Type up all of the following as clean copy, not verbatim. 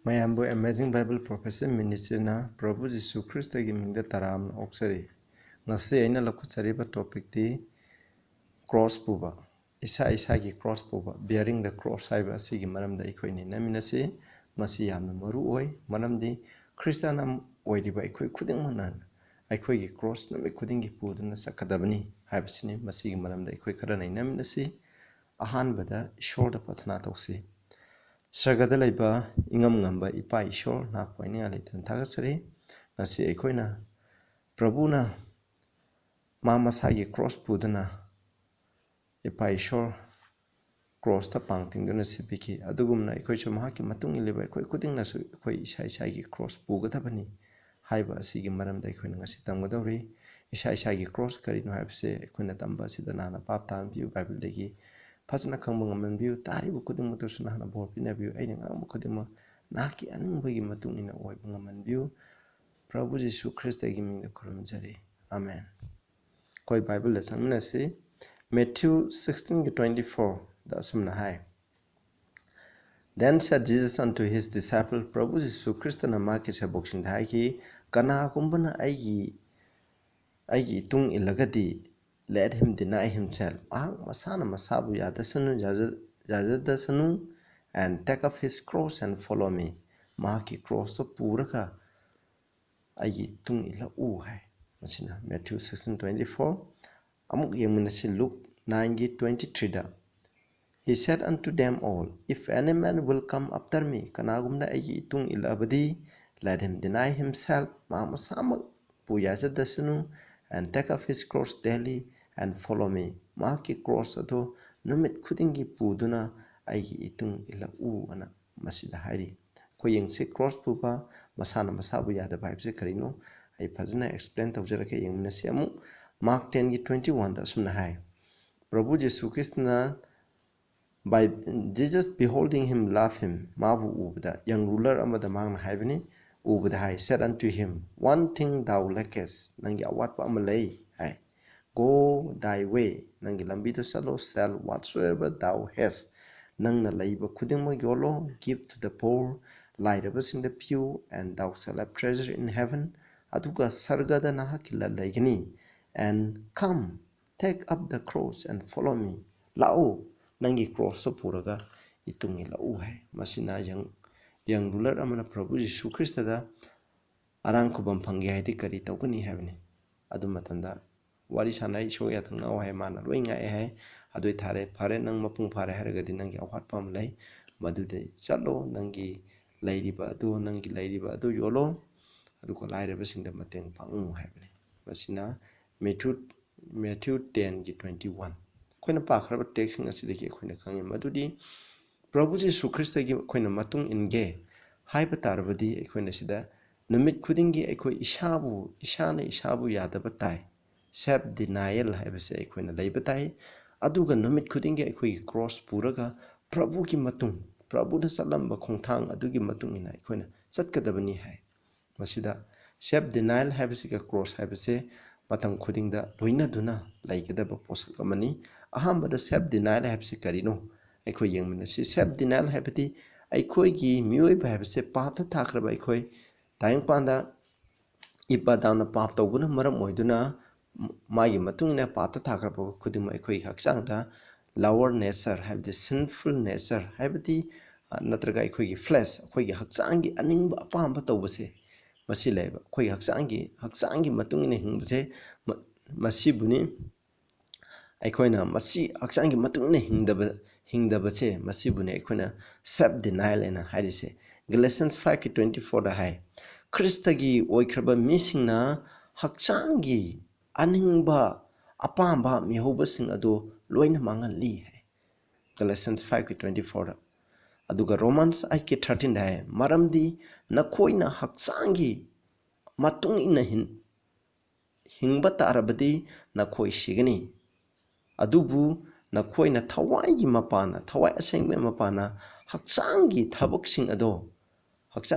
Mayambu Amazing Bible Professor Ministrina Prabhu Jisu Christa Giming the Taram Oxari. Nasi Aina Lakutsariba topic the cross puba. Isagi cross puba, bearing the cross Iba Sigi Madam the Equini Naminasi, Masiam Maruoi, Madam the Christianam Oidiba Equi Kuding Manan. I quake cross no Kudingi Pudun Sakadabani, Habsini, Masigi Madam the Equikarana Naminasi, Ahan Bada, shoulder patanatosi. Sargada laiba ingam ngamba ipa ishor na kwaini alitan tagasari nasi ekoina prabuna ma masagi cross pudana ipa ishor cross ta pangting duna sipiki adugumna ekoi chu mahaki matung ileba ekoi kuding nasu ekoi isai gi cross pugadabani haiba asigi maramda ekoina ngasi tamgadawri isai gi cross karino haibse ekoina tamba sidana na pap tan view bible degi Pasna Kambang view, Tari Bukudim Mutusana Borpina view, aiding Amukudima, Naki and Bigi Matung in a Waibangaman view, Prabhu Jisu Christa giving the Kurumjari. Amen. Koi Bible lesson say Matthew 16:24, that's high. Then said Jesus unto his disciple, Prabhu Jisu Christa Namakis a boxing haki, Kana Kumbana Aigi Tung Ilagati. Let him deny himself. Masana Masabu Yadasanu Jazadasanu and take up his cross and follow me. Maki cross of Puraka Ayi Tung Ila Uhai. Masina Matthew 16:24. Amuk Yamunasi Luke 9:23. He said unto them all, If any man will come after me, Kanagumna Ayi Tung Ila Abadi, let him deny himself. Mamasama Puyazadasanu and take up his cross daily and follow me. Maki cross ato numit kudingi puduna aigi itung ila ana masida hari. Ko yengse cross pupa masana masabu yada vibes karino ai phajna explain tawjara ke yengna se amu Mark 10:21 da sumna hai. Prabhu Jesu Krishna by Jesus beholding him love him mabu ubda young ruler amada mangna haibani ubda hai said unto him, one thing thou lackest nangi awat pa amalai hai. Go thy way, Nangi Lambito Salo, sell whatsoever thou hast. Nang na labor kuding yolo, give to the poor, lie in the pew, and thou shalt have treasure in heaven. Aduga sargada nahakila lagini, and come, take up the cross and follow me. Lao, Nangi cross the puraga, itungi lau hai. Masina yang ruler amana Prabhu Jisu Christa arang kubam pangi haidi kari taugani heaven. Adumatanda. Wari sanai show ya thang na hai mana loinga hai adoi thare phare nang mapung phare haragadi nangi awhat pam lai madude chalo nangi lairiba adu yolo adu ko lairiba singda mateng pangu haibne masina Matthew 10:21 koina pakhraba text ng asidiki koina khangi madudi Prabhu Jesu Christa gi koina matung inge haiba tarbadi koina sida numit khudingi ekoi isabu yadaba tai self denial haibase ekhoi na leibatai aduga numit khudingi ekhoi cross puraga Prabhu ki matung Prabhu da salamba khongthang adugi matung ina ekhoi na chatkadabani hai masida self denial haibase ka cross haibase matang khudingda loina duna laikadaba posak amani ahambada self denial haibase karino ekhoi yengmina si self denial haibati ekhoi gi mioi haibase papta thakraba ekhoi tayang panda ipadana pap tawguna maram oiduna Magi matungina pata thakrapa khudima ekhoi hakchangda lower nature have the sinful nature habati natraga ekhoi gi flesh ekhoi gi hakchangi aningba apamba tawbase masi leba ekhoi hakchangi matungina hingbase masibuni ekhoina masi hakchangi matungina hingdabase masibuni ekhoina self denial ena harise Galatians 5:24 da hai Christagi oikraba misingna hakchangi Aningba apamba mihoba sing ado loina mangan li hai Galatians 5:24 aduga Romans 8:13 hai maramdi nakoina hakchangi matung ina hingba tarabadi nakoi sigani adubu nakoina thawai gi mapana thawai asengme mapana hakchangi thabaksing ado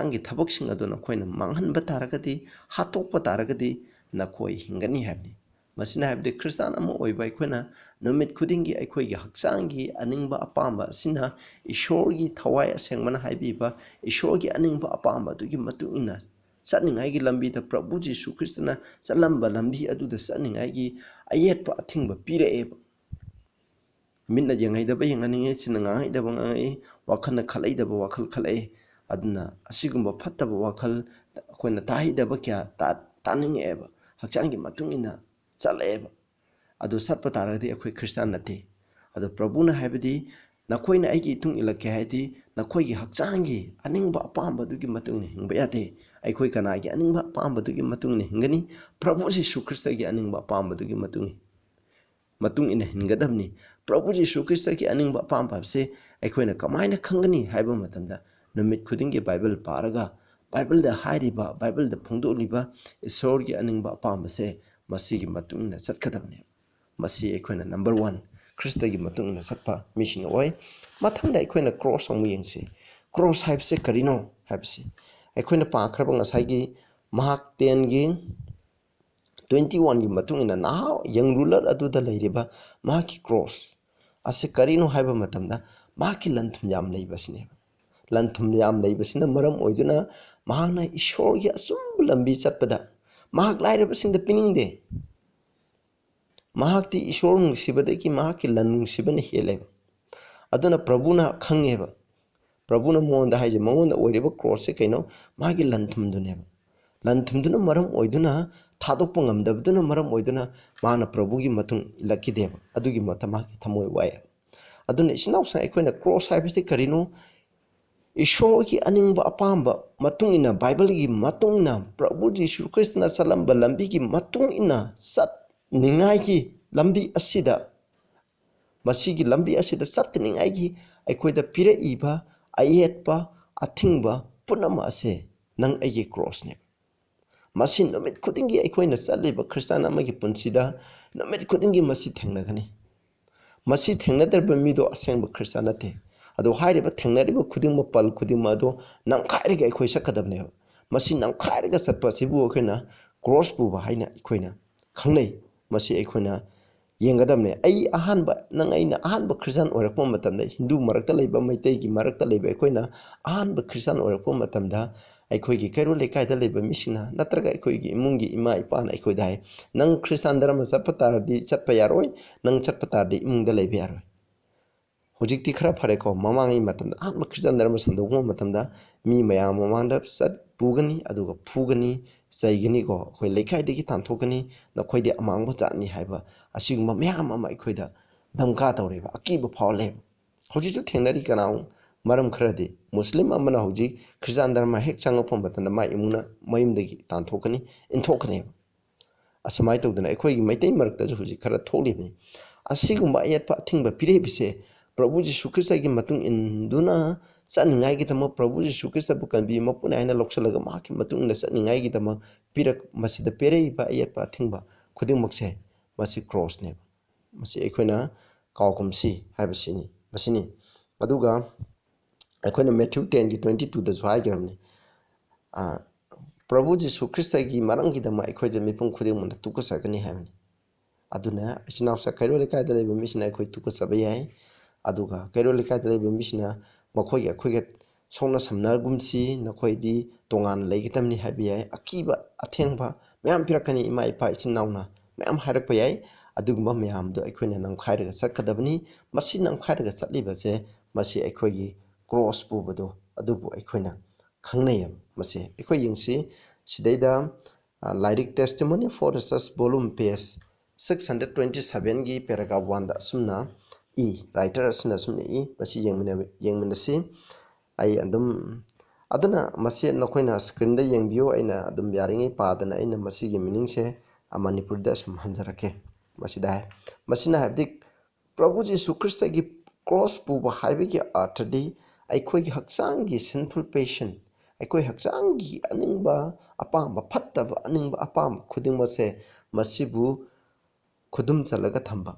nakoina manghanba taragadi hatokpa taragadi nakoi hingani habni ꯃꯁꯤꯅ ꯍꯥꯏꯕꯗꯤ Christian ꯑꯃ ꯑꯣꯏꯕ ꯑꯩꯈꯣꯏꯅ ꯅꯨꯃꯤꯠ ꯈꯨꯗꯤꯡꯒꯤ ꯑꯩꯈꯣꯏꯒꯤ ꯍꯛꯆꯥꯡꯒꯤ ꯑꯅꯤꯡꯕ ꯑꯄꯥꯝꯕ ꯑꯁꯤꯅ ꯏꯁꯣꯔꯒꯤ ꯊꯋꯥꯏ ꯑꯁꯦꯡꯕꯅ ꯍꯥꯏꯕꯤꯕ ꯏꯁꯣꯔꯒꯤ ꯑꯅꯤꯡꯕ ꯑꯄꯥꯝꯕ ꯑꯗꯨꯒꯤ ꯃꯇꯨꯡ ꯏꯟꯅ ꯆꯠꯅꯤꯡꯉꯥꯏꯒꯤ ꯂꯝꯕꯤꯗ ꯄ꯭ꯔꯚꯨ ꯖꯤꯁꯨ ꯈ꯭ꯔꯤꯁꯇꯅ ꯆꯠꯂꯝꯕ ꯂꯝꯕꯤ ꯑꯗꯨꯗ ꯆꯠꯅꯤꯡꯉꯥꯏꯒꯤ ꯑꯌꯦꯠꯄ ꯑꯊꯤꯡꯕ ꯄꯤꯔꯛꯑꯦꯕ ꯃꯤꯠꯅ ꯌꯦꯡꯍꯩꯗꯕ ꯌꯦꯡꯍꯟꯅꯤꯡꯉꯤ ꯆꯤꯟꯅ ꯉꯥꯡꯍꯩꯗꯕ ꯉꯥꯡꯉꯛꯏ ꯋꯥꯈꯜꯅ ꯈꯜꯂꯩꯗꯕ ꯋꯥꯈꯜ ꯈꯜꯂꯛꯏ ꯑꯗꯨꯅ ꯑꯁꯤꯒꯨꯝꯕ ꯐꯠꯇꯕ ꯋꯥꯈꯜ ꯑꯩꯈꯣꯏꯅ ꯇꯥꯍꯩꯗꯕ ꯀꯌꯥ ꯇꯥꯅꯤꯡꯉꯛꯑꯦꯕ ꯍꯛꯆꯥꯡꯒꯤ ꯃꯇꯨꯡ ꯏꯟꯅ ꯆꯠꯂꯛꯑꯦꯕ ꯑꯗꯨ ꯆꯠꯄ ꯇꯥꯔꯒꯗꯤ ꯑꯩꯈꯣꯏ ꯈ꯭ꯔꯤꯁꯇꯥꯟ ꯅꯠꯇꯦ ꯑꯗꯣ ꯄ꯭ꯔꯚꯨꯅ ꯍꯥꯏꯕꯗꯤ ꯅꯈꯣꯏꯅ ꯑꯩꯒꯤ ꯏꯇꯨꯡ ꯏꯜꯂꯛꯀꯦ ꯍꯥꯏꯗꯤ ꯅꯈꯣꯏꯒꯤ ꯍꯛꯆꯥꯡꯒꯤ ꯑꯅꯤꯡꯕ ꯑꯄꯥꯝꯕꯗꯨꯒꯤ ꯃꯇꯨꯡ ꯏꯟꯅ ꯍꯤꯡꯕ ꯌꯥꯗꯦ ꯑꯩꯈꯣꯏ ꯀꯅꯥꯒꯤ ꯑꯅꯤꯡꯕ ꯑꯄꯥꯝꯕꯗꯨꯒꯤ ꯃꯇꯨꯡ ꯏꯟꯅ ꯍꯤꯡꯒꯅꯤ ꯄ꯭ꯔꯚꯨ ꯖꯤꯁꯨ ꯈ꯭ꯔꯤꯁꯇꯒꯤ ꯑꯅꯤꯡꯕ ꯑꯄꯥꯝꯕꯗꯨꯒꯤ ꯃꯇꯨꯡ ꯏꯟꯅ ꯍꯤꯡꯒꯗꯕꯅꯤ ꯄ꯭ꯔꯚꯨ ꯖꯤꯁꯨ ꯈ꯭ꯔꯤꯁꯇꯒꯤ ꯑꯅꯤꯡꯕ ꯑꯄꯥꯝꯕ ꯍꯥꯏꯕꯁꯦ ꯑꯩꯈꯣꯏꯅ ꯀꯃꯥꯏꯅ ꯈꯪꯒꯅꯤ ꯍꯥꯏꯕ ꯃꯇꯝꯗ ꯅꯨꯃꯤꯠ ꯈꯨꯗꯤꯡꯒꯤ ꯕꯥꯏꯕꯜ ꯄꯥꯔꯒ ꯕꯥꯏꯕꯜꯗ ꯍꯥꯏꯔꯤꯕ ꯕꯥꯏꯕꯜꯗ ꯐꯣꯡꯗꯣꯛꯂꯤꯕ ꯏꯁꯣꯔꯒꯤ ꯑꯅꯤꯡꯕ ꯑꯄꯥꯝꯕꯁꯦ ꯃꯁꯤꯒꯤ ꯃꯇꯨꯡ ꯏꯟꯅ ꯆꯠꯀꯗꯕꯅꯦꯕ ꯃꯁꯤ ꯑꯩꯈꯣꯏꯅ ꯅꯝꯕꯔ 1 ꯈ꯭ꯔꯤꯁꯇꯒꯤ ꯃꯇꯨꯡ ꯏꯟꯅ ꯆꯠꯄ ꯃꯤꯁꯤꯡ ꯑꯣꯏ ꯃꯊꯪꯗ ꯑꯩꯈꯣꯏꯅ ꯀ꯭ꯔꯣꯁ ꯑꯃꯨꯛ ꯌꯦꯡꯁꯤ ꯀ꯭ꯔꯣꯁ ꯍꯥꯏꯕꯁꯦ ꯀꯔꯤꯅꯣ ꯍꯥꯏꯕꯁꯤ ꯑꯩꯈꯣꯏꯅ ꯄꯥꯈ꯭ꯔꯕ ꯉꯁꯥꯏꯒꯤ ꯃꯍꯥꯛ 10ꯒꯤ 21ꯒꯤ ꯃꯇꯨꯡ ꯏꯟꯅ ꯅꯍꯥ ꯌꯪ ꯔꯨꯂꯔ ꯑꯗꯨꯗ ꯂꯩꯔꯤꯕ ꯃꯍꯥꯛꯀꯤ ꯀ꯭ꯔꯣꯁ ꯑꯁꯤ ꯀꯔꯤꯅꯣ ꯍꯥꯏꯕ ꯃꯇꯝꯗ ꯃꯍꯥꯛꯀꯤ ꯂꯟꯊꯨꯝ ꯌꯥꯝ ꯂꯩꯕꯁꯤꯅꯦꯕ ꯂꯟꯊꯨꯝ ꯌꯥꯝ ꯂꯩꯕꯁꯤꯅ ꯃꯔꯝ ꯑꯣꯏꯗꯨꯅ ꯃꯍꯥꯛꯅ ꯏꯁꯣꯔꯒꯤ ꯑꯆꯨꯝꯕ ꯂꯝꯕꯤ ꯆꯠꯄꯗ ꯃꯍꯥꯛ ꯂꯥꯏꯔꯕꯁꯤꯡꯗ ꯄꯤꯅꯤꯡꯗꯦ ꯃꯍꯥꯛꯇꯤ ꯏꯁꯣꯔ ꯅꯨꯡꯁꯤꯕꯗꯒꯤ ꯃꯍꯥꯛꯀꯤ ꯂꯟ ꯅꯨꯡꯁꯤꯕꯅ ꯍꯦꯜꯂꯦꯕ ꯑꯗꯨꯅ ꯄ꯭ꯔꯚꯨꯅ ꯈꯪꯉꯦꯕ ꯄ꯭ꯔꯚꯨꯅ ꯃꯉꯣꯟꯗ ꯍꯥꯏꯁꯦ ꯃꯉꯣꯟꯗ ꯑꯣꯏꯔꯤꯕ ꯀ꯭ꯔꯣꯁꯁꯦ ꯀꯩꯅꯣ ꯃꯥꯒꯤ ꯂꯟꯊꯨꯝꯗꯨꯅꯦꯕ ꯂꯟꯊꯨꯝꯗꯨꯅ ꯃꯔꯝ ꯑꯣꯏꯗꯨꯅ ꯊꯥꯗꯣꯛꯄ ꯉꯝꯗꯕꯗꯨꯅ ꯃꯔꯝ ꯑꯣꯏꯗꯨꯅ ꯃꯥꯅ ꯄ꯭ꯔꯚꯨꯒꯤ ꯃꯇꯨꯡ ꯏꯜꯂꯛꯈꯤꯗꯦꯕ ꯑꯗꯨꯒꯤ ꯃꯍꯥꯛꯀꯤ ꯊꯃꯣꯏ ꯋꯥꯏꯑꯦꯕ ꯑꯗꯨꯅ ꯏꯆꯤꯟ ꯏꯅꯥꯎꯁꯤꯡ ꯑꯩꯈꯣꯏꯅ ꯀ꯭ꯔꯣꯁ ꯍꯥꯏꯕꯁꯤ ꯀꯔꯤꯅꯣ ꯏꯁꯣꯔꯒꯤ ꯑꯅꯤꯡꯕ ꯑꯄꯥꯝꯕ ꯃꯇꯨꯡ ꯏꯟꯅ ꯕꯥꯏꯕꯜꯒꯤ ꯃꯇꯨꯡ ꯏꯟꯅ ꯄ꯭ꯔꯚꯨ ꯖꯤꯁꯨ ꯈ꯭ꯔꯤꯁꯇꯅ ꯆꯠꯂꯝꯕ ꯂꯝꯕꯤꯒꯤ ꯃꯇꯨꯡ ꯏꯟꯅ ꯆꯠꯅꯤꯡꯉꯥꯏꯒꯤ ꯂꯝꯕꯤ ꯑꯁꯤꯗ ꯃꯁꯤꯒꯤ ꯂꯝꯕꯤ ꯑꯁꯤꯗ ꯆꯠꯅꯤꯡꯉꯥꯏꯒꯤ ꯑꯩꯈꯣꯏꯗ ꯄꯤꯔꯛꯏꯕ ꯑꯌꯦꯠꯄ ꯑꯊꯤꯡꯕ ꯄꯨꯝꯅꯃꯛ ꯑꯁꯦ ꯅꯪ ꯑꯩꯒꯤ ꯀ꯭ꯔꯣꯁꯅꯦꯕ ꯃꯁꯤ ꯅꯨꯃꯤꯠ ꯈꯨꯗꯤꯡꯒꯤ ꯑꯩꯈꯣꯏꯅ ꯆꯠꯂꯤꯕ ꯈ꯭ꯔꯤꯁꯇꯥꯟ ꯑꯃꯒꯤ ꯄꯨꯟꯁꯤꯗ ꯅꯨꯃꯤꯠ ꯈꯨꯗꯤꯡꯒꯤ ꯃꯁꯤ ꯊꯦꯡꯅꯒꯅꯤ ꯃꯁꯤ ꯊꯦꯡꯅꯗ꯭ꯔꯤꯕ ꯃꯤꯗꯣ ꯑꯁꯦꯡꯕ ꯈ꯭ꯔꯤꯁꯇꯥꯟ ꯅꯠꯇꯦ ꯑꯗꯣ ꯍꯥꯏꯔꯤꯕ ꯊꯦꯡꯅꯔꯤꯕ ꯈꯨꯗꯤꯡꯃꯛ ꯄꯜ ꯈꯨꯗꯤꯡꯃꯛ ꯑꯗꯣ ꯅꯝꯈꯥꯏꯔꯒ ꯑꯩꯈꯣꯏ ꯆꯠꯀꯗꯕꯅꯦꯕ ꯃꯁꯤ ꯅꯝꯈꯥꯏꯔꯒ ꯆꯠꯄ ꯑꯁꯤꯕꯨ ꯑꯩꯈꯣꯏꯅ ꯀ꯭ꯔꯣꯁ ꯄꯨꯕ ꯍꯥꯏꯅ ꯑꯩꯈꯣꯏꯅ ꯈꯪꯅꯩ ꯃꯁꯤ ꯑꯩꯈꯣꯏꯅ ꯌꯦꯡꯒꯗꯕꯅꯦ ꯑꯩꯅ ꯑꯍꯥꯟꯕ ꯈ꯭ꯔꯤꯁꯇꯥꯟ ꯑꯣꯏꯔꯛꯄ ꯃꯇꯝꯗ ꯍꯤꯟꯗꯨ ꯃꯔꯛꯇ ꯂꯩꯕ ꯃꯩꯇꯩꯒꯤ ꯃꯔꯛꯇ ꯂꯩꯕ ꯑꯩꯈꯣꯏꯅ ꯑꯍꯥꯟꯕ ꯈ꯭ꯔꯤꯁꯇꯥꯟ ꯑꯣꯏꯔꯛꯄ ꯃꯇꯝꯗ ꯑꯩꯈꯣꯏꯒꯤ ꯀꯩꯔꯣꯜ ꯂꯩꯀꯥꯏꯗ ꯂꯩꯕ ꯃꯤꯁꯤꯡꯅ ꯅꯠꯇ꯭ꯔꯒ ꯑꯩꯈꯣꯏꯒꯤ ꯏꯃꯨꯡꯒꯤ ꯏꯃꯥ ꯏꯄꯥꯅ ꯑꯩꯈꯣꯏꯗ ꯍꯥꯏ ꯅꯪ ꯈ꯭ꯔꯤꯁꯇꯥꯟ ꯙꯔꯃ ꯆꯠꯄ ꯇꯥꯔꯗꯤ ꯆꯠꯄ ꯌꯥꯔꯣꯏ ꯅꯪ ꯆꯠꯄ ꯇꯥꯔꯗꯤ ꯏꯃꯨꯡꯗ ꯂꯩꯕ ꯌꯥꯔꯣꯏ ꯍꯧꯖꯤꯛꯇꯤ ꯈꯔ ꯐꯔꯦꯀꯣ ꯃꯃꯥꯡꯉꯩ ꯃꯇꯝꯗ ꯑꯍꯥꯟꯕ ꯈ꯭ꯔꯤꯁꯇꯥꯟ ꯙꯔꯃ ꯁꯟꯗꯣꯛꯄ ꯃꯇꯝꯗ ꯃꯤ ꯃꯌꯥꯝ ꯃꯃꯥꯡꯗ ꯄꯨꯒꯅꯤ ꯑꯗꯨꯒ ꯐꯨꯒꯅꯤ ꯆꯩꯒꯅꯤꯀꯣ ꯑꯩꯈꯣꯏ ꯂꯩꯀꯥꯏꯗꯒꯤ ꯇꯥꯟꯊꯣꯛꯀꯅꯤ ꯅꯈꯣꯏꯗꯤ ꯑꯃꯥꯡꯕ ꯖꯥꯠꯅꯤ ꯍꯥꯏꯕ ꯑꯁꯤꯒꯨꯝꯕ ꯃꯌꯥꯝ ꯑꯃ ꯑꯩꯈꯣꯏꯗ ꯙꯝꯀꯥ ꯇꯧꯔꯦꯕ ꯑꯀꯤꯕ ꯐꯥꯎꯍꯜꯂꯦꯕ ꯍꯧꯖꯤꯛꯁꯨ ꯊꯦꯡꯅꯔꯤ ꯀꯅꯥꯒꯨꯝ ꯃꯔꯝ ꯈꯔꯗꯤ ꯃꯨꯁꯂꯤꯝ ꯑꯃꯅ ꯍꯧꯖꯤꯛ ꯈ꯭ꯔꯤꯁꯇꯥꯟ ꯙꯔꯃ ꯍꯦꯛ ꯆꯪꯉꯛꯄ ꯃꯇꯝꯗ ꯃꯥ ꯏꯃꯨꯡꯅ ꯃꯌꯨꯝꯗꯒꯤ ꯇꯥꯟꯊꯣꯛꯀꯅꯤ ꯏꯟꯊꯣꯛꯀꯅꯦꯕ ꯑꯁꯨꯃꯥꯏꯅ ꯇꯧꯗꯅ ꯑꯩꯈꯣꯏꯒꯤ ꯃꯩꯇꯩ ꯃꯔꯛꯇꯁꯨ ꯍꯧꯖꯤꯛ ꯈꯔ ꯊꯣꯛꯂꯤꯕꯅꯤ ꯑꯁꯤꯒꯨꯝꯕ ꯑꯌꯦꯠꯄ ꯑꯊꯤꯡꯕ ꯄꯤꯔꯛꯏꯕꯁꯦ ꯄ꯭ꯔꯚꯨ ꯖꯤꯁꯨ ꯈ꯭ꯔꯤꯁꯇꯒꯤ ꯃꯇꯨꯡ ꯏꯟꯗꯨꯅ ꯆꯠꯅꯤꯡꯉꯥꯏꯒꯤꯗꯃꯛ ꯄ꯭ꯔꯚꯨ ꯖꯤꯁꯨ ꯈ꯭ꯔꯤꯁꯇꯕꯨ ꯀꯟꯕꯤ ꯃꯄꯨꯅ ꯍꯥꯏꯅ ꯂꯧꯁꯤꯜꯂꯒ ꯃꯍꯥꯛꯀꯤ ꯃꯇꯨꯡ ꯏꯟꯅ ꯆꯠꯅꯤꯡꯉꯥꯏꯒꯤꯗꯃꯛ ꯃꯁꯤꯗ ꯄꯤꯔꯛꯏꯕ ꯑꯌꯦꯠꯄ ꯑꯊꯤꯡꯕ ꯈꯨꯗꯤꯡꯃꯛꯁꯦ ꯃꯁꯤ ꯀ꯭ꯔꯣꯁꯅꯦꯕ ꯃꯁꯤ ꯑꯩꯈꯣꯏꯅ ꯀꯥꯎꯒꯨꯝꯁꯤ ꯍꯥꯏꯕꯁꯤꯅꯤ ꯃꯁꯤꯅꯤ ꯑꯗꯨꯒ ꯑꯩꯈꯣꯏꯅ ꯃꯦꯊ꯭ꯌꯨ 10:22ꯗꯁꯨ ꯍꯥꯏꯈ꯭ꯔꯕꯅꯤ ꯄ꯭ꯔꯚꯨ ꯖꯤꯁꯨ ꯈ꯭ꯔꯤꯁꯇꯒꯤ ꯃꯔꯝꯒꯤꯗꯃꯛ ꯑꯩꯈꯣꯏꯁꯦ ꯃꯤꯄꯨꯝ ꯈꯨꯗꯤꯡꯃꯛꯅ ꯇꯨꯀꯠꯆꯒꯅꯤ ꯍꯥꯏꯕꯅꯤ ꯑꯗꯨꯅ ꯏꯆꯤꯟ ꯏꯅꯥꯎꯁ ꯀꯩꯔꯣꯜ ꯂꯩꯀꯥꯏꯗ ꯂꯩꯕ ꯃꯤꯁꯤꯅ ꯑꯩꯈꯣꯏ ꯇꯨꯀꯠꯆꯕ ꯌꯥꯏ ꯑꯗꯨꯒ ꯀꯩꯔꯣꯜ ꯂꯩꯀꯥꯏꯗ ꯂꯩꯕ ꯃꯤꯁꯤꯅ ꯑꯩꯈꯣꯏꯒ ꯁꯣꯛꯅ ꯁꯝꯅꯒꯨꯝꯁꯤ ꯅꯈꯣꯏꯗꯤ ꯇꯣꯉꯥꯟꯅ ꯂꯩꯒꯗꯕꯅꯤ ꯍꯥꯏꯕ ꯌꯥꯏ ꯑꯀꯤꯕ ꯑꯊꯦꯡꯕ ꯃꯌꯥꯝ ꯄꯤꯔꯛꯀꯅꯤ ꯏꯃꯥ ꯏꯄꯥ ꯏꯆꯤꯟ ꯏꯅꯥꯎꯅ ꯃꯌꯥꯝ ꯍꯥꯏꯔꯛꯄ ꯌꯥꯏ ꯑꯗꯨꯒꯨꯝꯕ ꯃꯌꯥꯝꯗꯣ ꯑꯩꯈꯣꯏꯅ ꯅꯝꯈꯥꯏꯔꯒ ꯆꯠꯀꯗꯕꯅꯤ ꯃꯁꯤ ꯅꯝꯈꯥꯏꯔꯒ ꯆꯠꯂꯤꯕꯁꯦ ꯃꯁꯤ ꯑꯩꯈꯣꯏꯒꯤ ꯀ꯭ꯔꯣꯁ ꯄꯨꯕꯗꯣ ꯑꯗꯨꯕꯨ ꯑꯩꯈꯣꯏꯅ ꯈꯪꯅꯩꯌꯦꯕ ꯃꯁꯤ ꯑꯩꯈꯣই ꯌꯦꯡꯁꯤ ꯁꯤꯗꯩꯗ ꯂꯥꯏꯔꯤꯛ ꯇꯦꯁꯇꯤꯃꯣꯅꯤ ꯐꯣर ꯗ ꯆꯔꯆ ꯚꯣꯂꯨꯝ ꯄꯦꯖ 627ꯒꯤ ꯄꯦꯔꯥꯒ꯭ꯔꯥꯐ 1ꯗ ꯑꯁꯨꯝꯅ ꯔꯥꯏꯇꯔ ꯑꯁꯤꯅ ꯑꯁꯨꯝꯅ ꯃꯁꯤ ꯌꯦꯡꯃꯤꯟꯅꯁꯤ ꯑꯩ ꯑꯗꯨꯅ ꯃꯁꯤ ꯅꯈꯣꯏꯅ ꯁ꯭ꯀ꯭ꯔꯤꯟꯗ ꯌꯦꯡꯕꯤꯌꯨ ꯑꯩꯅ ꯑꯗꯨꯝ ꯌꯥꯔꯤꯉꯩ ꯄꯥꯗꯅ ꯑꯩꯅ ꯃꯁꯤꯒꯤ ꯃꯤꯅꯤꯡꯁꯦ ꯃꯅꯤꯄꯨꯔꯗ ꯁꯨꯝ ꯍꯟꯖꯔꯛꯀꯦ ꯃꯁꯤꯗ ꯃꯁꯤꯅ ꯍꯥꯏꯕꯗꯤ ꯄ꯭ꯔꯚꯨ ꯖꯤꯁꯨ ꯈ꯭ꯔꯤꯁꯇꯒꯤ ꯀ꯭ꯔꯣꯁ ꯄꯨꯕ ꯍꯥꯏꯕꯒꯤ ꯑꯔꯊꯗꯤ ꯑꯩꯈꯣꯏꯒꯤ ꯍꯛꯆꯥꯡꯒꯤ ꯁꯤꯟꯐꯨꯜ ꯄꯦꯁꯟ ꯑꯩꯈꯣꯏ ꯍꯛꯆꯥꯡꯒꯤ ꯑꯅꯤꯡꯕ ꯑꯄꯥꯝꯕ ꯐꯠꯇꯕ ꯑꯅꯤꯡꯕ ꯑꯄꯥꯝꯕ ꯈꯨꯗꯤꯡꯃꯛꯁꯦ ꯃꯁꯤꯕꯨ ꯈꯨꯗꯨꯝ ꯆꯜꯂꯒ ꯊꯝꯕ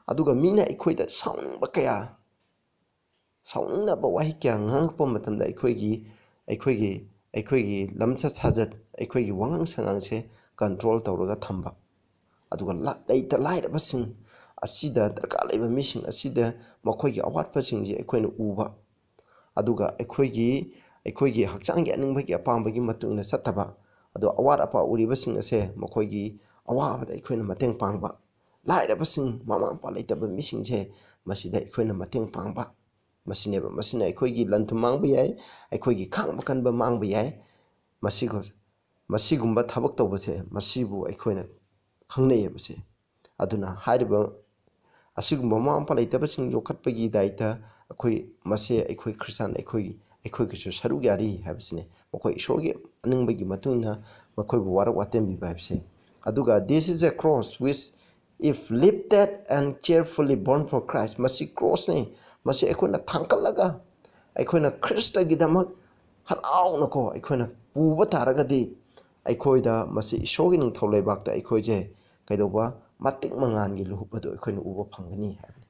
ꯑꯗꯨꯒ ꯃꯤꯅ ꯑꯩꯈꯣꯏꯗ ꯁꯥꯎꯅꯤꯡꯅꯕ ꯋꯥꯍꯩ ꯀꯌꯥ ꯉꯥꯡꯉꯛꯄ ꯃꯇꯝꯗ ꯑꯩꯈꯣꯏꯒꯤ ꯂꯝꯆꯠ ꯁꯥꯖꯠ ꯑꯩꯈꯣꯏꯒꯤ ꯋꯥꯉꯥꯡ ꯁꯉꯥꯡꯁꯦ ꯀꯟꯇ꯭ꯔꯣꯜ ꯇꯧꯔꯒ ꯊꯝꯕ aduga leita lairabasing asida darkar laiba mising asida makoigi awatpasing je akoina uba aduga akoigi hakchangi aningbagi apambagi matungna sataba ado awat apa uribasing ase makoigi awabada akoina mateng pangba lairabasing mama pa leitaba mising je masida akoina mateng pangba masineba masina akoigi lantu mangba yai akoigi khangba kanba mangba yai masigumba thabak tawbase masibu akoina khangnei base aduna hariba asigumba mama pa leitabasing yokhatpagi daita akoi mase akoi Christian akoi su saru yari habsine makoi ishorge aningbagi matungna makoi bu warak watembi habse aduga this is a cross which if lifted and cheerfully borne for Christ masi cross ne masi akoina thangkalaga akoina Christa gidamak harauna ko akoina puba taragadi aikoida masi ishorge ning tholaibakta aikoije kaidoba matik mangangi luhupado akoina uba phangani habne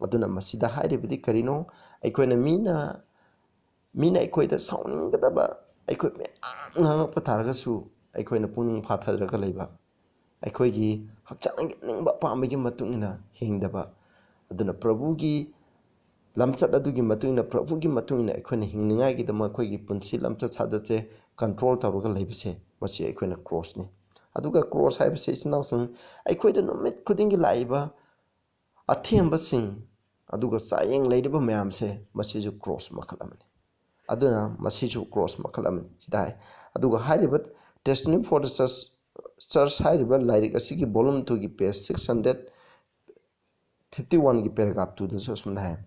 aduna masida hairibidi karino aikoina mina aikoida sauningdaba aikoi ngangakpa taragasu aikoina puning phathadraga leiba aikoigi hakchangi ningba pambagi matungina hingdaba aduna prabhugi lamchat adugi matungina prabhugi matungina aikoina hingningai gidama aikoigi punsi lamchat sajache control tawraga leibase masi aikoina cross ne aduga cross haibase isnausung aikoida numit khudingi laiba athembasing aduga sayeng leidaba mayamse masiju cross makhalamani aduna masiju cross makhalamani sidai aduga hairiba Testimony for the Church hairiba lairik asigi volume 2 gi page 651 gi paragraph 2 da sosmana hai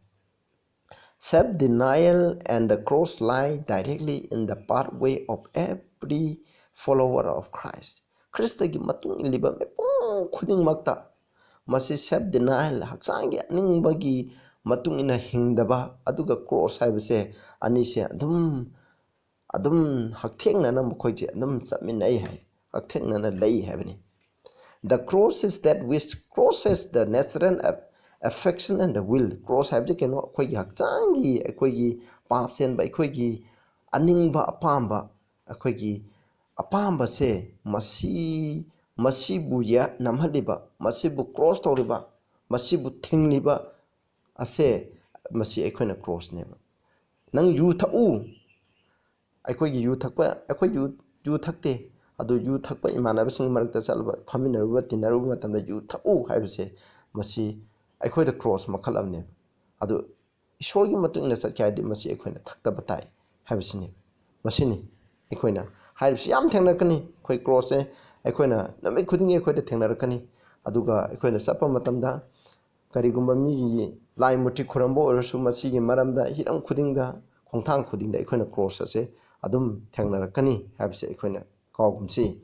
self denial and the cross lie directly in the pathway of every follower of Christ Christ gi matung iliba mepung khuding makta masi self denial haksangi aningbagi matung ina hingdaba aduga cross haibase anise adum hakthengna mukhoije adum chaminai hai hakthengna lei haibani the cross is that which crosses the natural affection and the will cross haibje keno akoigi hakchangi akoigi papsen ba akoigi aningba apamba akoigi apamba se masibu ya namhaliba masibu cross tawriba masibu thingliba ase masi akoina cross neba nang yu thau aikoigi yu thakpa akoi yu thakte adu yu thakpa imanabasing marakta chalba phaminaruba tinaruba matamda yu thau haibase masi aikoida cross makhal amne adu ishorgi matungna chatkyadi masi aikoina thakta batai haibasine masini aikoina haibsi yam thengnarakani khoi cross e aikoina namai khudingi aikoida thengnarakani aduga aikoina chappa matamda karigumba migi lai muti khurambo orasu masigi maramda hiram khudingda khongthang khudingda aikoina cross ase adum thengnarakani habse aikoina kawgumsi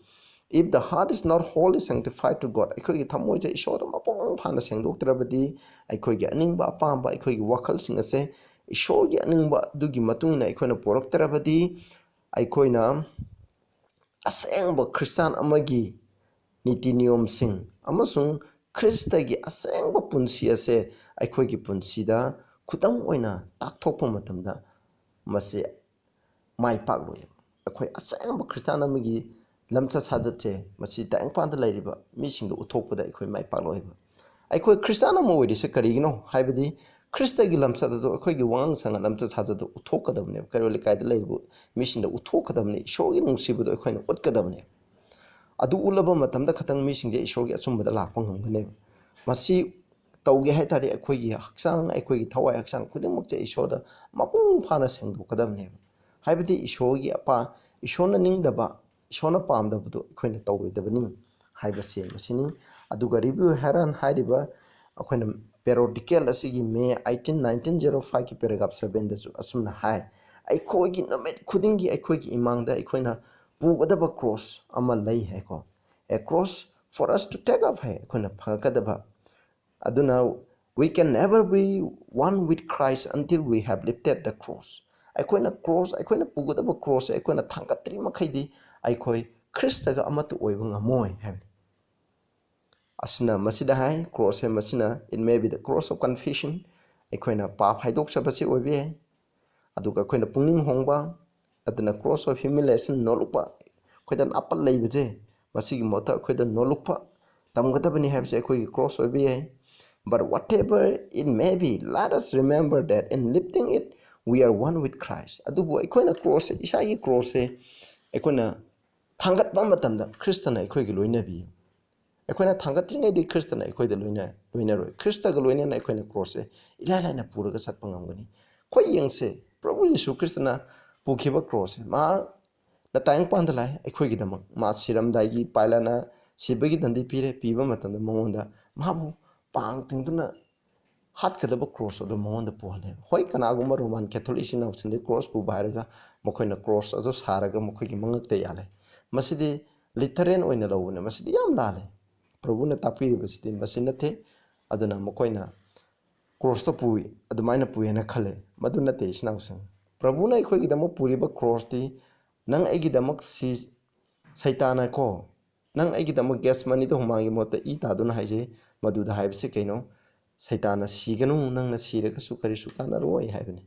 if the heart is not wholly sanctified to God aikoigi thamoija ishora mapong phana sengdoktrabadi aikoigi aningba apamba aikoigi wakhal sing ase ishorgi aningba dugi matungina aikoina poroktrabadi aikoina asengba Christian amagi niti niyom sing amasung Christagi asengba punsi ase aikoigi punsida khudang oina takthokpa matamda masi mai pakloi akhoi asengba Christian amagi lamcha sajache masi tangpanda lairiba misingdo uthokpada akhoi mai pakloi akhoi Christian amo oidise karigino haibadi Christagi lamcha do akhoi gi wang sanga lamcha sajado uthokadamne karoli kaida lairibu misingdo uthokadamne shogi nungsibudo akhoi na utkadamne adu ulaba matamda khatang misingge ishorgi achumbada lakpa ngamgane masi tawge haitari akhoi gi haksang akhoi gi thawai haksang khudimuk che ishoda mapung phana sengdokadamne haibadi ishorgi apa ishona ningdaba ishona pamdabado akhoi na tawroidabani haibase masini aduga review haran hairiba akhoi na periodical asigi May 18 1905 ki paragraph 7 da su asumna hai akhoi gi namit khudingi akhoi gi imangda akhoi na pugadaba cross ama lai hai ko a cross for us to take up hai akhoi na phangakadaba aduna we can never be one with Christ until we have lifted the cross aikoina cross aikoina pugadaba cross aikoina thangkatri makhaidi aikoi Christaga amatu oiba ngamoi habi asna masida hai cross he masina it may be the cross of confession aikoina pap haidok sabasi oibe aduga aikoina pungning hongba aduna cross of humiliation nolukpa khoidan apal leibeje masigi mota khoidan nolukpa tamgadabani habse akhoi cross oibe yai. But whatever it may be, let us remember that in lifting it, we are one with Christ. Adubu aikoina cross isagi cross aikoina thangatba matamda Kristana aikoigi loinabi. Aikoina thangatringedi Kristana aikoida loinaroi. Kristaga loinana aikoina cross ilalaina puraga satpa ngamgani. Khoi yengse Prabhu Yesu Kristana pukhiba cross ma na tayang pandalai aikoigi damak ma siramdaigi pailana sibagi dandi pire piba matamda mongonda mabu pang tingduna hat kadaba cross ado mongonda puhale. Hoi kanaguma Roman Catholic sina usinde cross pu bairaga mokoina cross ado saraga mokoigi mangakte yale. Masidi literal oina lawune masidi yam lale. Prabhu na tapiri basidi masinate aduna mokoina cross to pui adumaina puyena khale maduna te isna usang. Prabhu na ikhoigi damo puriba cross ti nang aigi damak si saitana ko nang aigi damak gas money to humangi mota I taduna haije maduda haibse kaino saitana siganu nang na siraga sukari sukana roi haibne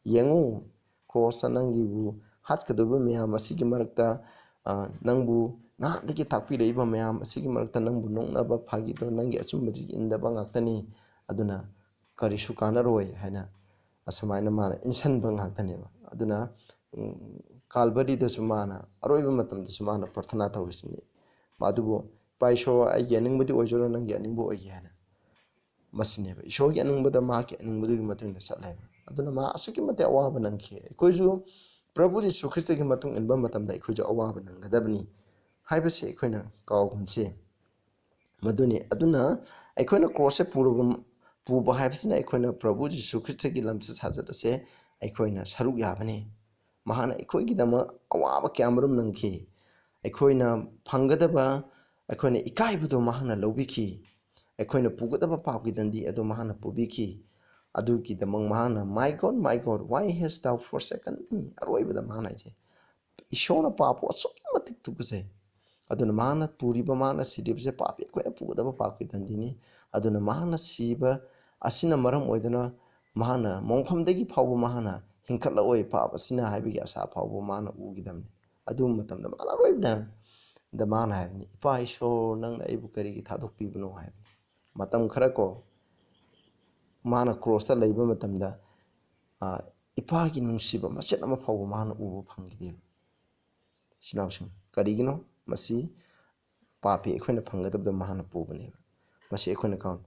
yengu cross nangi bu hat kaduba meyam asigi marakta nangbu na dagi takpi leiba meyam asigi marakta nangbu nongnaba phagi to nangi achumbaji indaba ngaktani aduna kari sukana roi haina asamaina mana insan bang ngaktaneba aduna Calvary da sumana aroiba matam da sumana prathana tawrisini madubo paisho ai yaning budi ojoro nang yaning bo oyana masineba isho yaning bada ma ke aning budu matung da satleba aduna ma asuki mate awaba nang khe koiju Prabhu Yesu Christ ki matung inba matam da koiju awaba nang gadabni haibase koina kawgumse maduni aduna aikoina cross purugum puba haibasina aikoina Prabhu Yesu Christ ki lamsa sajatase aikoina saruk yabane mahana aikoigi dama awaba kyamarum nangki aikoina phangadaba aikoina ikaibudo mahana lobiki aikoina pugadaba papi dandi ado mahana pubiki aduki damang mahana my God why hast thou forsaken me aroibada mahana je ishona papo asomatik tukuse aduna mahana puriba mahana sidibse papi aikoina pugadaba papi dandini aduna mahana siba asina maram oidana mahana mongfamdagi phawba mahana hinkatla oi papa sina haibigi asa phawba mahana ugidamni adu matamda mana roibda da mahana haibni ipa isho nang aibu karigi thadok pibno haibni matam khara ko mahana cross ta leiba matamda ipa gi nungsiba maset ama phawba mahana ubu phangide sinawsing karigino masi papi ekhoina phangadabda mahana pubane masi ekhoina kaun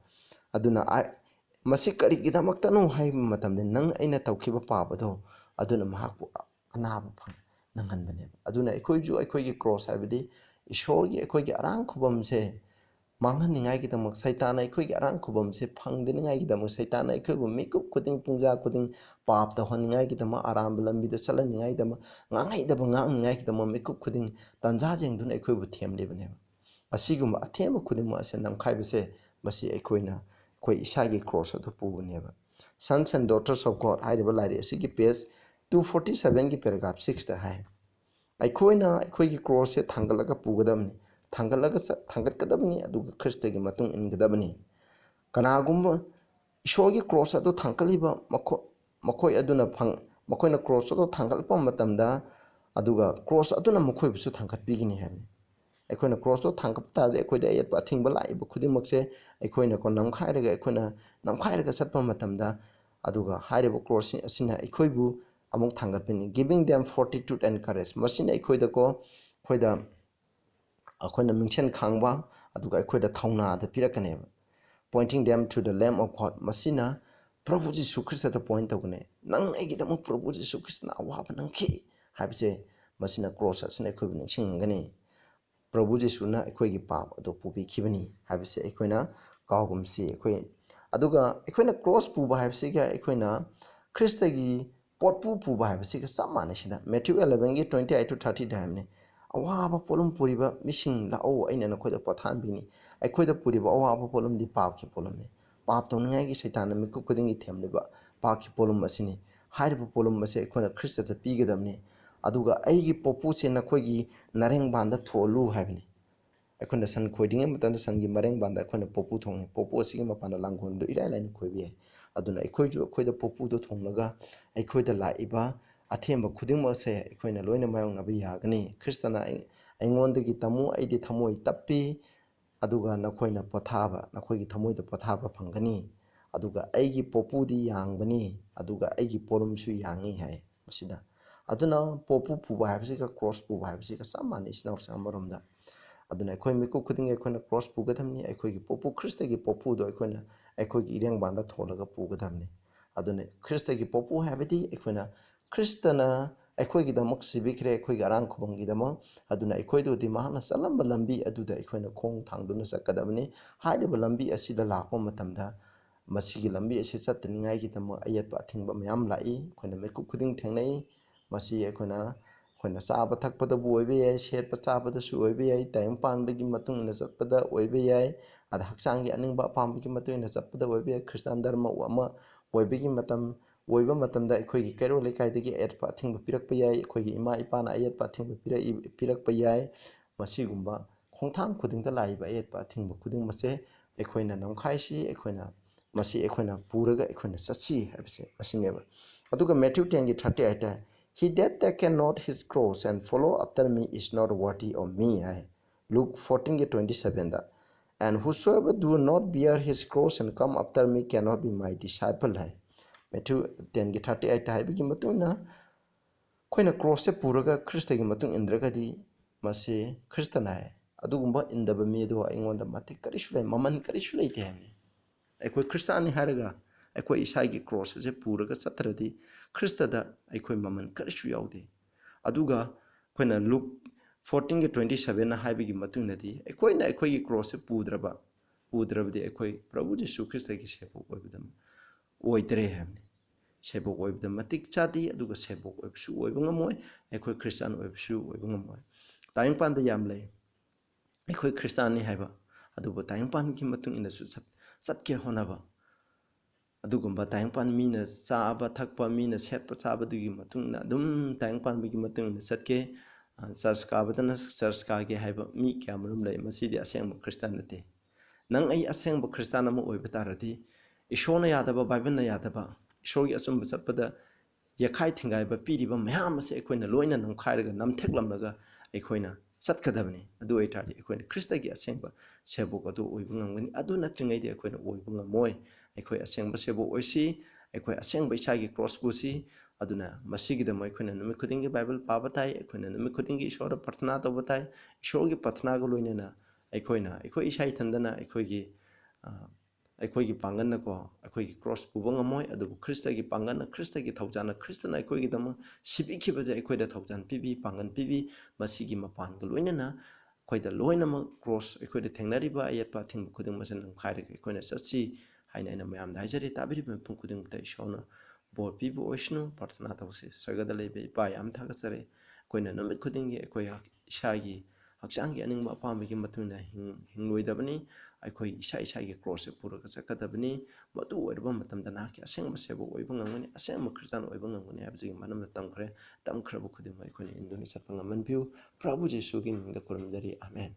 aduna masi karigidamaktano haiba matamde nang aina tawkhiba pabado aduna mahakpu anaba phang nanghanbane aduna ekoiju ekoigi cross haibidi ishorgi ekoigi arang khubamse manghaningai gi damak saitana ekoigi arang khubamse phangdeningai gi damak saitana ekoibu mikup khuding pungja khuding pap ta honingai gi damak aram lambi da chalaningai damak ngangai daba ngangai gi damak mikup khuding tanja jengduna ekoibu themlebane asiguma athema khuding ma ase namkhaibase basi ekoina koi isagi cross ado pubuneba Sons and Daughters of God hairiba lairi asigi page 247 ki paragraph 6 ta hai aikoina aikoigi cross se thangalaga pugadamni thangalaga thangatkadabni aduga Christ gi matung ingadabni kanagumba ishogi cross ado thangkaliba makoi aduna phang makoina cross ado thangalpa matamda aduga cross aduna makoi busu thangkatpigini haibni aikoina cross to thangkap tarde aikoida ayat athingba laiba khudimakse aikoina ko namkhairaga satpa matamda aduga hairiba cross asina aikoibu among thangatpini giving them fortitude and courage masina aikoida ko akoina mingchen khangba aduga aikoida thauna da pirakaneba pointing them to the lamb of God masina Prabhu Jesu Christ ta point tawne nang aigidam Prabhu Jesu Christ na awaba nangki habise masina cross asina aikoibu ningsingani Prabhu Jesu na aikoigi pap ado pubi khibani habise aikoina kawgumsi aikoi aduga aikoina cross puba habise ga aikoina Christ gi potpu puba habise ga samane sina Matthew 11 gi 28 to 30 daimne awaba polum puriba missing la o aina na khoida pathan bini aikoida puriba awaba polum di pap ki polum ne pap to ngai gi saitana mi ku kuding gi themleba pap ki polum asini hairiba polum ase aikoina Christ ta pigadamne aduga aigi popu se na khoigi nareng banda tholu habini aikoina san khoiding amatan sangi mareng banda aikoina popu thonge popu asigi mapana langkhon do irai lain khoibi aduna aikoiju aikoida popu do thonglaga aikoida laiba athemba khuding ma se aikoina loina mayong na bi yagani Kristana aingon de gi tamu aidi thamoi tappi ꯑꯗꯨꯒ ꯅꯈꯣꯏꯅ ꯄꯣꯊꯥꯕ ꯅꯈꯣꯏꯒꯤ ꯊꯃꯣꯏꯗ ꯄꯣꯊꯥꯕ ꯐꯪꯒꯅꯤ ꯑꯗꯨꯒ ꯑꯩꯒꯤ ꯄꯣꯄꯨꯗꯤ ꯌꯥꯡꯕꯅꯤ ꯑꯗꯨꯒ ꯑꯩꯒꯤ ꯄꯣꯔꯨꯝꯁꯨ ꯌꯥꯡꯉꯤ ꯍꯥꯏ ꯃꯁꯤꯗ ꯑꯗꯨꯅ ꯄꯣꯄꯨ ꯄꯨꯕ ꯍꯥꯏꯕꯁꯤꯒ ꯀ꯭ꯔꯣꯁ ꯄꯨꯕ ꯍꯥꯏꯕꯁꯤꯒ ꯆꯞ ꯃꯥꯟꯅꯩ ꯏꯆꯤꯟꯅꯥꯎꯁꯤꯡ ꯑꯃꯔꯣꯝꯗ ꯑꯗꯨꯅ ꯑꯩꯈꯣꯏ ꯃꯤꯀꯨꯞ ꯈꯨꯗꯤꯡꯒꯤ ꯑꯩꯈꯣꯏꯅ ꯀ꯭ꯔꯣꯁ ꯄꯨꯒꯗꯕꯅꯤ ꯑꯩꯈꯣꯏꯒꯤ ꯄꯣꯄꯨ ꯈ꯭ꯔꯤꯁꯇꯒꯤ ꯄꯣꯄꯨꯗꯣ ꯑꯩꯈꯣꯏꯅ ꯑꯩꯈꯣꯏꯒꯤ ꯏꯔꯦꯡꯕꯥꯟꯗ ꯊꯣꯜꯂꯒ ꯄꯨꯒꯗꯕꯅꯤ ꯑꯗꯨꯅ ꯈ꯭ꯔꯤꯁꯇꯒꯤ ꯄꯣꯄꯨ ꯍꯥꯏꯕꯗꯤ ꯑꯩꯈꯣꯏꯅ ꯈ꯭ꯔꯤꯁꯇꯅ ꯑꯩꯈꯣꯏꯒꯤꯗꯃꯛ ꯁꯤꯕꯤꯈ꯭ꯔꯦ ꯑꯩꯈꯣꯏꯒꯤ ꯑꯔꯥꯟ ꯈꯨꯕꯝꯒꯤꯗꯃꯛ ꯑꯗꯨꯅ ꯑꯩꯈꯣꯏꯗꯨꯗꯤ ꯃꯍꯥꯛꯅ ꯆꯠꯂꯝꯕ ꯂꯝꯕꯤ ꯑꯗꯨꯗ ꯑꯩꯈꯣꯏꯅ ꯈꯣꯡ ꯊꯥꯡꯗꯨꯅ ꯆꯠꯀꯗꯕꯅꯤ ꯍꯥꯏꯔꯤꯕ ꯂꯝꯕꯤ ꯑꯁꯤꯗ ꯂꯥꯛꯄ ꯃꯇꯝꯗ ꯃꯁꯤꯒꯤ ꯂꯝꯕꯤ ꯑꯁꯤ ꯆꯠꯇꯅꯤꯡꯉꯥꯏꯒꯤꯗꯃꯛ ꯑꯌꯦꯠꯄ ꯑꯊꯤꯡꯕ ꯃꯌꯥꯝ ꯂꯥꯛꯏ ꯑꯩꯈꯣꯏꯅ ꯃꯤꯀꯨꯞ ꯈꯨꯗꯤꯡ ꯊꯦꯡꯅꯩ ꯃꯁꯤ ꯑꯩꯈꯣꯏꯅ ꯆꯥꯕ ꯊꯛꯄꯗꯕꯨ ꯑꯣꯏꯕ ꯌꯥꯏ ꯁꯦꯠꯄ ꯆꯥꯕꯗꯁꯨ ꯑꯣꯏꯕ ꯌꯥꯏ ꯇꯥꯏꯕꯪꯄꯥꯟꯕꯒꯤ ꯃꯇꯨꯡ ꯏꯟꯅ ꯆꯠꯄꯗ ꯑꯣꯏꯕ ꯌꯥꯏ ꯑꯗ ꯍꯛꯆꯥꯡꯒꯤ ꯑꯅꯤꯡꯕ ꯑꯄꯥꯝꯕꯒꯤ ꯃꯇꯨꯡ ꯏꯟꯅ ꯆꯠꯄꯗ ꯑꯣꯏꯕ ꯌꯥꯏ ꯈ꯭ꯔꯤꯁꯇꯥꯟ ꯙꯔꯃ ꯑꯃ ꯑꯣꯏꯕꯒꯤ ꯑꯣꯏꯕ ꯃꯇꯝꯗ ꯑꯩꯈꯣꯏꯒꯤ ꯀꯩꯔꯣꯜ ꯂꯩꯀꯥꯏꯗꯒꯤ ꯑꯌꯦꯠꯄ ꯑꯊꯤꯡꯕ ꯄꯤꯔꯛꯄ ꯌꯥꯏ ꯑꯩꯈꯣꯏꯒꯤ ꯏꯃꯥ ꯏꯄꯥꯅ ꯑꯌꯦꯠꯄ ꯑꯊꯤꯡꯕ ꯄꯤꯔꯛꯄ ꯌꯥꯏ ꯃꯁꯤꯒꯨꯝꯕ ꯈꯣꯡꯊꯥꯡ ꯈꯨꯗꯤꯡꯗ ꯂꯥꯛꯏꯕ ꯑꯌꯦꯠꯄ ꯑꯊꯤꯡꯕ ꯈꯨꯗꯤꯡꯃꯛꯁꯦ ꯑꯩꯈꯣꯏꯅ ꯅꯝꯈꯥꯏꯁꯤ ꯃꯁꯤ ꯑꯩꯈꯣꯏꯅ ꯄꯨꯔꯒ ꯑꯩꯈꯣꯏꯅ ꯆꯠꯁꯤ ꯍꯥꯏꯕꯁꯦ ꯃꯁꯤꯅꯦꯕ ꯑꯗꯨꯒ Matthew 10:38 He that taketh not his cross and follow after me is not worthy of me ꯍꯥꯏ Luke 14:27 And whosoever do not bear his cross and come after me cannot be my disciple ꯍꯥꯏ Matthew 10:38 ꯍꯥꯏꯕꯒꯤ ꯃꯇꯨꯡꯅ ꯑꯩꯈꯣꯏꯅ ꯀ꯭ꯔꯣꯁꯁꯦ ꯄꯨꯔꯒ ꯈ꯭ꯔꯤꯁꯇꯒꯤ ꯃꯇꯨꯡ ꯏꯟꯗ꯭ꯔꯒꯗꯤ ꯃꯁꯤ ꯈ꯭ꯔꯤꯁꯇꯅ ꯍꯥꯏ ꯑꯗꯨꯒꯨꯝꯕ ꯏꯟꯗꯕ ꯃꯤ ꯑꯗꯨ ꯑꯩꯉꯣꯟꯗ ꯃꯇꯤꯛ ꯀꯔꯤꯁꯨ ꯂꯩ ꯃꯃꯜ ꯀꯔꯤꯁꯨ ꯂꯩꯇꯦ ꯍꯥꯏꯕꯅꯤ ꯑꯩꯈꯣꯏ ꯈ꯭ꯔꯤꯁꯇꯥꯟꯅꯤ ꯍꯥꯏꯔꯒ ꯑꯩꯈꯣꯏ ꯏꯁꯥꯒꯤ ꯀ꯭ꯔꯣꯁ ꯑꯁꯦ ꯄꯨꯔꯒ ꯆꯠꯇ꯭ꯔꯗꯤ ꯈ꯭ꯔꯤꯁꯇꯗ ꯑꯩꯈꯣꯏ ꯃꯃꯜ ꯀꯔꯤꯁꯨ ꯌꯥꯎꯗꯦ ꯑꯗꯨꯒ ꯑꯩꯈꯣꯏꯅ ꯂꯨꯛ 14:27 ꯍꯥꯏꯕꯒꯤ ꯃꯇꯨꯡꯗꯗꯤ ꯑꯩꯈꯣꯏꯅ ꯑꯩꯈꯣꯏꯒꯤ ꯀ꯭ꯔꯣꯁꯁꯦ ꯄꯨꯗ꯭ꯔꯕꯗꯤ ꯑꯩꯈꯣꯏ ꯄ꯭ꯔꯚꯨ ꯖꯤꯁꯨ ꯈ꯭ꯔꯤꯁꯇꯒꯤ ꯁꯦꯕꯣꯛ ꯑꯣꯏꯕꯗ ꯑꯣꯏꯗ꯭ꯔꯦ ꯍꯥꯏꯕꯅꯤ ꯁꯦꯕꯣꯛ ꯑꯣꯏꯕꯗ ꯃꯇꯤꯛ ꯆꯥꯗꯦ ꯑꯗꯨꯒ ꯁꯦꯕꯣꯛ ꯑꯣꯏꯕꯁꯨ ꯑꯣꯏꯕ ꯉꯝꯃꯣꯏ ꯑꯩꯈꯣꯏ ꯈ꯭ꯔꯤꯁꯇꯥꯟ ꯑꯣꯏꯕꯁꯨ ꯑꯣꯏꯕ ꯉꯝꯃꯣꯏ ꯇꯥꯏꯕꯪꯄꯥꯟꯗ ꯌꯥꯝ ꯂꯩ ꯑꯩꯈꯣꯏ ꯈ꯭ꯔꯤꯁꯇꯥꯟꯅꯤ ꯍꯥꯏꯕ ꯑꯗꯨꯕꯨ ꯇꯥꯏꯕꯪꯄꯥꯟꯒꯤ ꯃꯇꯨꯡ ꯏꯟꯅꯁꯨ ꯆꯠꯀꯦ ꯍꯣꯠꯅꯕ ꯑꯗꯨꯒꯨꯝꯕ ꯇꯥꯏꯕꯪꯄꯥꯟ ꯃꯤꯅ ꯆꯥꯕ ꯊꯛꯄ ꯃꯤꯅ ꯁꯦꯠꯄ ꯆꯥꯕꯗꯨꯒꯤ ꯃꯇꯨꯡ ꯏꯟꯅ ꯑꯗꯨꯝ ꯇꯥꯏꯕꯪꯄꯥꯟꯕꯒꯤ ꯃꯇꯨꯡ ꯏꯟꯅ ꯆꯠꯀꯦ ꯆꯔꯆ ꯀꯥꯕꯗꯅ ꯆꯔꯆ ꯀꯥꯒꯦ ꯍꯥꯏꯕ ꯃꯤ ꯀꯌꯥꯃꯔꯨꯝ ꯂꯩ ꯃꯁꯤꯗꯤ ꯑꯁꯦꯡꯕ ꯈ꯭ꯔꯤꯁꯇꯥꯟ ꯅꯠꯇꯦ ꯅꯪ ꯑꯩ ꯑꯁꯦꯡꯕ ꯈ꯭ꯔꯤꯁꯇꯥꯟ ꯑꯃ ꯑꯣꯏꯕ ꯇꯥꯔꯗꯤ ꯏꯁꯣꯔꯅ ꯌꯥꯗꯕ ꯕꯥꯏꯕꯜꯅ ꯌꯥꯗꯕ ꯏꯁꯣꯔꯒꯤ ꯑꯆꯨꯝꯕ ꯆꯠꯄꯗ ꯌꯦꯈꯥꯏ ꯊꯤꯡꯒꯥꯏꯕ ꯄꯤꯔꯤꯕ ꯃꯌꯥꯝ ꯑꯁꯦ ꯑꯩꯈꯣꯏꯅ ꯂꯣꯏꯅ ꯅꯝꯈꯥꯏꯔꯒ ꯅꯝꯊꯦꯛꯂꯝꯂꯒ ꯑꯩꯈꯣꯏꯅ ꯆꯠꯀꯗꯕꯅꯤ ꯑꯗꯨ ꯑꯣꯏꯇꯥꯔꯗꯤ ꯑꯩꯈꯣꯏꯅ ꯈ꯭ꯔꯤꯁꯇꯒꯤ ꯑꯁꯦꯡꯕ ꯁꯦꯕꯣꯛ ꯑꯗꯨ ꯑꯣꯏꯕ ꯉꯝꯒꯅꯤ ꯑꯗꯨ ꯅꯠꯇ꯭ꯔꯤꯉꯩꯗꯤ ꯑꯩꯈꯣꯏꯅ ꯑꯣꯏꯕ ꯉꯝꯃꯣꯏ ꯑꯩꯈꯣꯏ ꯑꯁꯦꯡꯕ ꯁꯦꯕꯣꯛ ꯑꯣꯏꯁꯤ ꯑꯩꯈꯣꯏ ꯑꯁꯦꯡꯕ ꯏꯁꯥꯒꯤ ꯀ꯭ꯔꯣꯁ ꯄꯨꯁꯤ ꯑꯗꯨꯅ ꯃꯁꯤꯒꯤꯗꯃꯛ ꯑꯩꯈꯣꯏꯅ ꯅꯨꯃꯤꯠ ꯈꯨꯗꯤꯡꯒꯤ ꯕꯥꯏꯕꯜ ꯄꯥꯕ ꯇꯥꯏ ꯑꯩꯈꯣꯏꯅ ꯅꯨꯃꯤꯠ ꯈꯨꯗꯤꯡꯒꯤ ꯏꯁꯣꯔꯗ ꯄ꯭ꯔꯊꯅꯥ ꯇꯧꯕ ꯇꯥꯏ ꯏꯁꯣꯔꯒꯤ ꯄ꯭ꯔꯊꯅꯥꯒ ꯂꯣꯏꯅꯅ ꯑꯩꯈꯣꯏ ꯏꯁꯥ ꯏꯊꯟꯗꯅ ꯑꯩꯈꯣꯏꯒꯤ ꯄꯥꯡꯒꯜꯅꯀꯣ ꯑꯩꯈꯣꯏꯒꯤ ꯀ꯭ꯔꯣꯁ ꯄꯨꯕ ꯉꯝꯃꯣꯏ ꯑꯗꯨꯕꯨ ꯈ꯭ꯔꯤꯁꯇꯒꯤ ꯄꯥꯡꯒꯜꯅ ꯈ꯭ꯔꯤꯁꯇꯒꯤ ꯊꯧꯖꯥꯟꯅ ꯈ꯭ꯔꯤꯁꯇꯅ ꯑꯩꯈꯣꯏꯒꯤꯗꯃꯛ ꯁꯤꯕꯤꯈꯤꯕꯁꯦ ꯑꯩꯈꯣꯏꯗ ꯊꯧꯖꯥꯟ ꯄꯤꯕꯤ ꯄꯥꯡꯒꯜ ꯄꯤꯕꯤ ꯃꯁꯤꯒꯤ ꯃꯄꯥꯟꯒ ꯂꯣꯏꯅꯅ ꯑꯩꯈꯣꯏꯗ ꯂꯣꯏꯅꯃꯛ ꯀ꯭ꯔꯣꯁ ꯑꯩꯈꯣꯏꯗ ꯊꯦꯡꯅꯔꯤꯕ ꯑꯌꯦꯠꯄ ꯑꯊꯤꯡꯕ ꯈꯨꯗꯤꯡꯃꯛꯁꯦ ꯅꯝꯈꯥꯏꯔꯒ ꯑꯩꯈꯣꯏꯅ ꯆꯠꯁꯤ ꯍꯥꯏꯅ ꯑꯩꯅ ꯃꯌꯥꯝꯗ ꯍꯥꯏꯖꯔꯤ ꯇꯥꯕꯤꯔꯤꯕ ꯃꯤꯄꯨꯝ ꯈꯨꯗꯤꯡꯃꯛꯇ ꯏꯁꯣꯔꯅ ꯕꯣꯔ ꯄꯤꯕ ꯑꯣꯏꯁꯅꯨ ꯄ꯭ꯔꯊꯅꯥ ꯇꯧꯁꯤ ꯁꯔꯒꯗ ꯂꯩꯕ ꯏꯄꯥ ꯌꯥꯝ ꯊꯥꯒꯠꯆꯔꯦ ꯑꯩꯈꯣꯏꯅ ꯅꯨꯃꯤꯠ ꯈꯨꯗꯤꯡꯒꯤ ꯑꯩꯈꯣই ꯏꯁꯥꯒꯤ ꯍꯛꯆꯥꯡꯒꯤ ꯑꯅꯤꯡꯕ ꯑꯄꯥꯝꯕꯒꯤ ꯃꯇꯨꯡꯏꯟꯅ ꯍꯤꯡꯂꯣꯏꯗꯕꯅꯤ ꯑꯩꯈꯣꯏ ꯏꯁꯥꯒꯤ ꯀ꯭ꯔꯣꯁꯁꯦ ꯄꯨꯔꯒ ꯆꯠꯀꯗꯕꯅꯤ ꯃꯗꯨ ꯑꯣꯏꯔꯕ ꯃꯇꯝꯗ ꯅꯍꯥꯛꯀꯤ ꯑꯁꯦꯡꯕ ꯁꯦꯕꯣꯛ ꯑꯣꯏꯕ ꯉꯝꯒꯅꯤ ꯑꯁꯦꯡꯕ ꯈ꯭ꯔꯤꯁꯇꯥꯟ ꯑꯣꯏꯕ ꯉꯝꯒꯅꯤ ꯍꯥꯏꯕꯁꯤꯒꯤ ꯃꯔꯝꯗ ꯇꯝꯈ꯭ꯔꯕ ꯈꯨꯗꯤꯡꯃꯛ ꯑꯩꯈꯣꯏꯅ ꯏꯟꯗꯨꯅ ꯆꯠꯄ ꯉꯝꯍꯟꯕꯤꯌꯨ ꯄ꯭ꯔꯚꯨ ꯖꯤꯁꯨꯒꯤ ꯃꯤꯡꯗ ꯈꯨꯔꯨꯝꯖꯔꯤ ꯑꯃꯦꯟ